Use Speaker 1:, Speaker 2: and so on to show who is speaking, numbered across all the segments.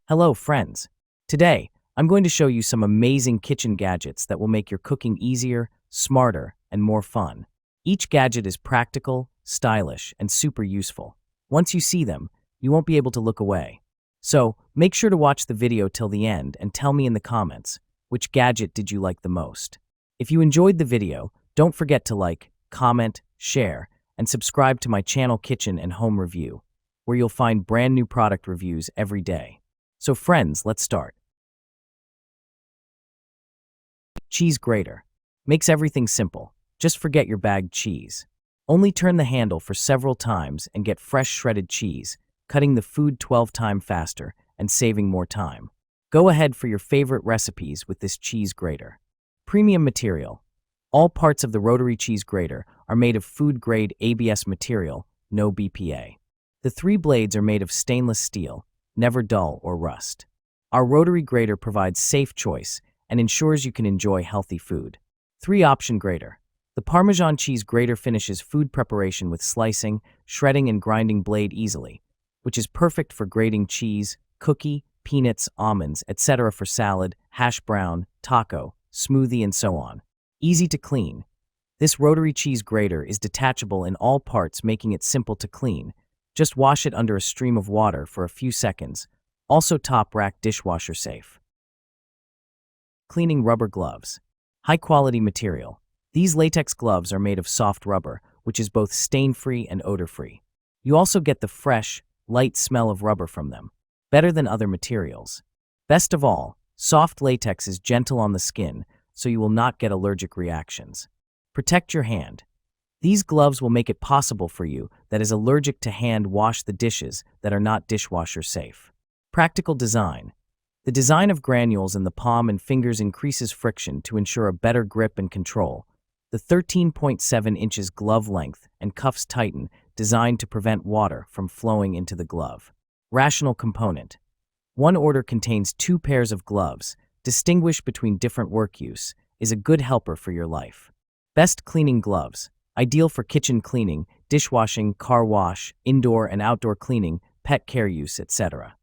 Speaker 1: Hello, friends. Today, I'm going to show you some amazing kitchen gadgets that will make your cooking easier, smarter, and more fun. Each gadget is practical, stylish, and super useful. Once you see them, you won't be able to look away. So, make sure to watch the video till the end and tell me in the comments, which gadget did you like the most? If you enjoyed the video, don't forget to like, comment, share, and subscribe to my channel Kitchen and Home Review, where you'll find brand new product reviews every day. So friends, let's start. Cheese grater. Makes everything simple. Just forget your bagged cheese. Only turn the handle for several times and get fresh shredded cheese, cutting the food 12 times faster and saving more time. Go ahead for your favorite recipes with this cheese grater. Premium material. All parts of the rotary cheese grater are made of food-grade ABS material, no BPA. The 3 blades are made of stainless steel, never dull or rust. Our rotary grater provides safe choice and ensures you can enjoy healthy food. 3-option grater. The Parmesan cheese grater finishes food preparation with slicing, shredding, and grinding blade easily, which is perfect for grating cheese, cookie, peanuts, almonds, etc. for salad, hash brown, taco, smoothie, and so on. Easy to clean. This rotary cheese grater is detachable in all parts, making it simple to clean. Just wash it under a stream of water for a few seconds. Also top rack dishwasher safe. Cleaning rubber gloves. High quality material. These latex gloves are made of soft rubber, which is both stain-free and odor-free. You also get the fresh, light smell of rubber from them. Better than other materials. Best of all, soft latex is gentle on the skin, so you will not get allergic reactions. Protect your hand. These gloves will make it possible for you that is allergic to hand wash the dishes that are not dishwasher safe. Practical design. The design of granules in the palm and fingers increases friction to ensure a better grip and control. The 13.7 inches glove length and cuffs tighten, designed to prevent water from flowing into the glove. Rational component. One order contains 2 pairs of gloves. Distinguish between different work use is a good helper for your life. Best cleaning gloves. Ideal for kitchen cleaning, dishwashing, car wash, indoor and outdoor cleaning, pet care use, etc.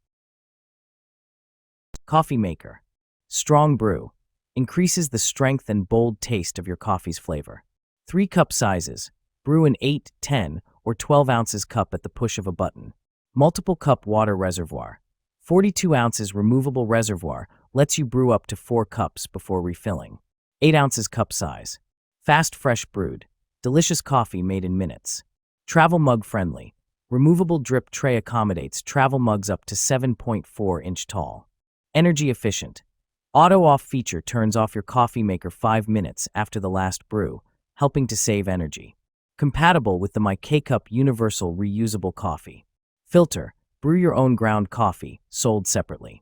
Speaker 1: Coffee maker. Strong brew. Increases the strength and bold taste of your coffee's flavor. 3 cup sizes. Brew in 8, 10, or 12 ounces cup at the push of a button. Multiple cup water reservoir. 42 ounces removable reservoir lets you brew up to 4 cups before refilling. 8 ounces cup size. Fast fresh brewed. Delicious coffee made in minutes. Travel mug friendly. Removable drip tray accommodates travel mugs up to 7.4 inch tall. Energy efficient. Auto off feature turns off your coffee maker 5 minutes after the last brew, helping to save energy. Compatible with the My K-Cup universal reusable coffee. Filter. Brew your own ground coffee, sold separately.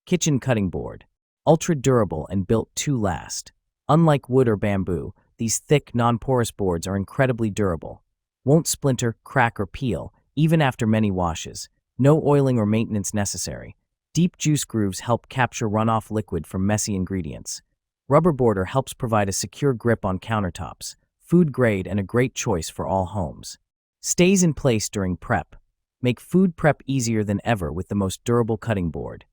Speaker 1: Kitchen cutting board. Ultra durable and built to last. Unlike wood or bamboo, these thick, non-porous boards are incredibly durable. Won't splinter, crack, or peel, even after many washes. No oiling or maintenance necessary. Deep juice grooves help capture runoff liquid from messy ingredients. Rubber border helps provide a secure grip on countertops. Food grade and a great choice for all homes. Stays in place during prep. Make food prep easier than ever with the most durable cutting board.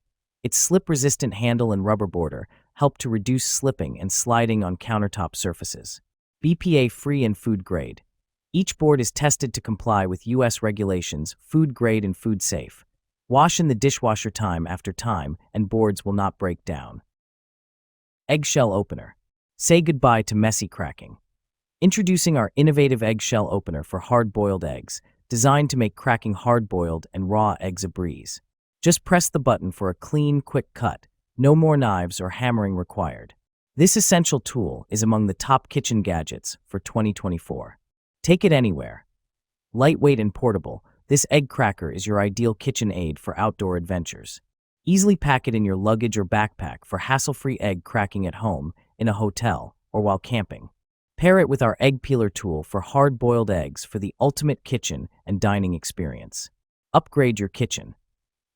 Speaker 1: Its slip-resistant handle and rubber border help to reduce slipping and sliding on countertop surfaces. BPA-free and food grade. Each board is tested to comply with U.S. regulations, food grade and food safe. Wash in the dishwasher time after time, and boards will not break down. Eggshell opener. Say goodbye to messy cracking. Introducing our innovative eggshell opener for hard-boiled eggs, designed to make cracking hard-boiled and raw eggs a breeze. Just press the button for a clean, quick cut. No more knives or hammering required. This essential tool is among the top kitchen gadgets for 2024. Take it anywhere. Lightweight and portable, this egg cracker is your ideal kitchen aid for outdoor adventures. Easily pack it in your luggage or backpack for hassle-free egg cracking at home, in a hotel, or while camping. Pair it with our egg peeler tool for hard-boiled eggs for the ultimate kitchen and dining experience. Upgrade your kitchen.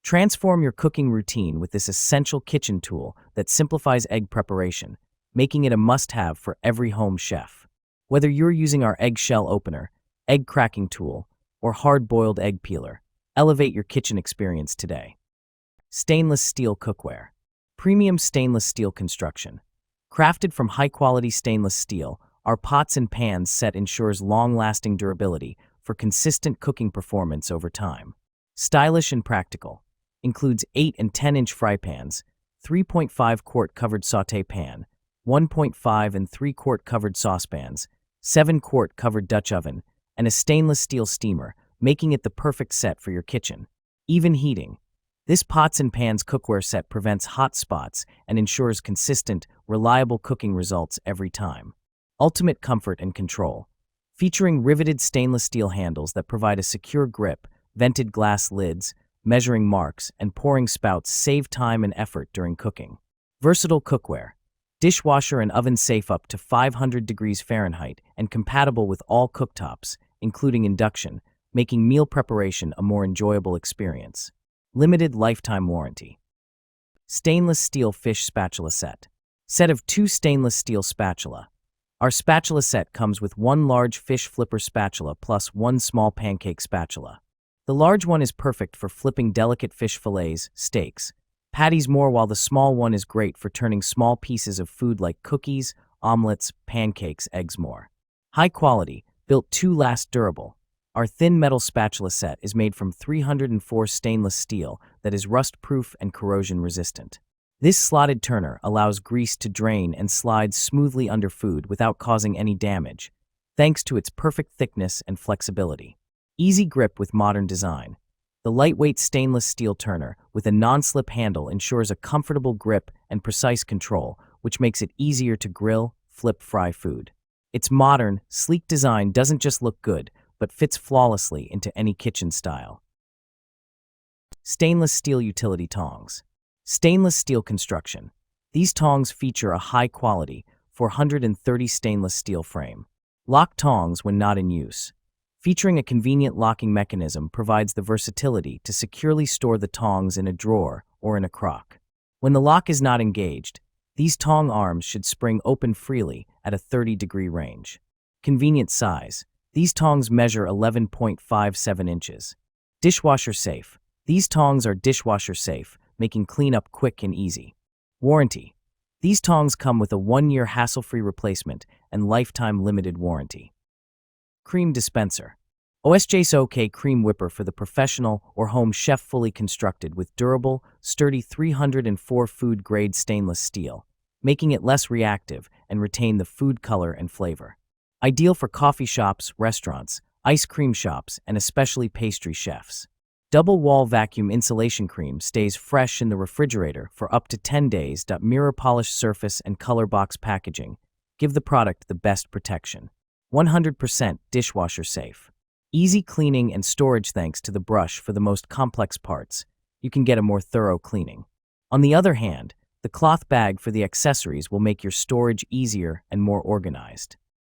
Speaker 1: Transform your cooking routine with this essential kitchen tool that simplifies egg preparation, making it a must-have for every home chef. Whether you're using our eggshell opener, egg cracking tool, or hard-boiled egg peeler, elevate your kitchen experience today. Stainless steel cookware. Premium stainless steel construction. Crafted from high-quality stainless steel, our pots and pans set ensures long-lasting durability for consistent cooking performance over time. Stylish and practical. Includes 8 and 10-inch fry pans, 3.5-quart covered sauté pan, 1.5 and 3-quart covered saucepans, 7-quart covered Dutch oven, and a stainless steel steamer, making it the perfect set for your kitchen. Even heating. This pots and pans cookware set prevents hot spots and ensures consistent, reliable cooking results every time. Ultimate comfort and control. Featuring riveted stainless steel handles that provide a secure grip, vented glass lids, measuring marks, and pouring spouts save time and effort during cooking. Versatile cookware. Dishwasher and oven safe up to 500 degrees Fahrenheit and compatible with all cooktops, including induction, making meal preparation a more enjoyable experience. Limited lifetime warranty. Stainless steel fish spatula set. Set of 2 stainless steel spatula. Our spatula set comes with 1 large fish flipper spatula plus 1 small pancake spatula. The large one is perfect for flipping delicate fish fillets, steaks, patties more, while the small one is great for turning small pieces of food like cookies, omelets, pancakes, eggs more. High quality, built to last, durable. Our thin metal spatula set is made from 304 stainless steel that is rust-proof and corrosion-resistant. This slotted turner allows grease to drain and slide smoothly under food without causing any damage, thanks to its perfect thickness and flexibility. Easy grip with modern design. The lightweight stainless steel turner with a non-slip handle ensures a comfortable grip and precise control, which makes it easier to grill, fry food. Its modern, sleek design doesn't just look good, but fits flawlessly into any kitchen style. Stainless steel utility tongs. Stainless steel construction. These tongs feature a high-quality, 430 stainless steel frame. Lock tongs when not in use. Featuring a convenient locking mechanism provides the versatility to securely store the tongs in a drawer or in a crock. When the lock is not engaged, these tong arms should spring open freely at a 30-degree range. Convenient size. These tongs measure 11.57 inches. Dishwasher safe. These tongs are dishwasher safe, making cleanup quick and easy. Warranty. These tongs come with a 1-year hassle-free replacement and lifetime limited warranty. Cream dispenser. OSJ's OK cream whipper for the professional or home chef, fully constructed with durable, sturdy 304 food-grade stainless steel, making it less reactive and retain the food color and flavor. Ideal for coffee shops, restaurants, ice cream shops, and especially pastry chefs. Double wall vacuum insulation cream stays fresh in the refrigerator for up to 10 days. Mirror polished surface and color box packaging give the product the best protection. 100% dishwasher safe. Easy cleaning and storage thanks to the brush for the most complex parts. You can get a more thorough cleaning. On the other hand, the cloth bag for the accessories will make your storage easier and more organized.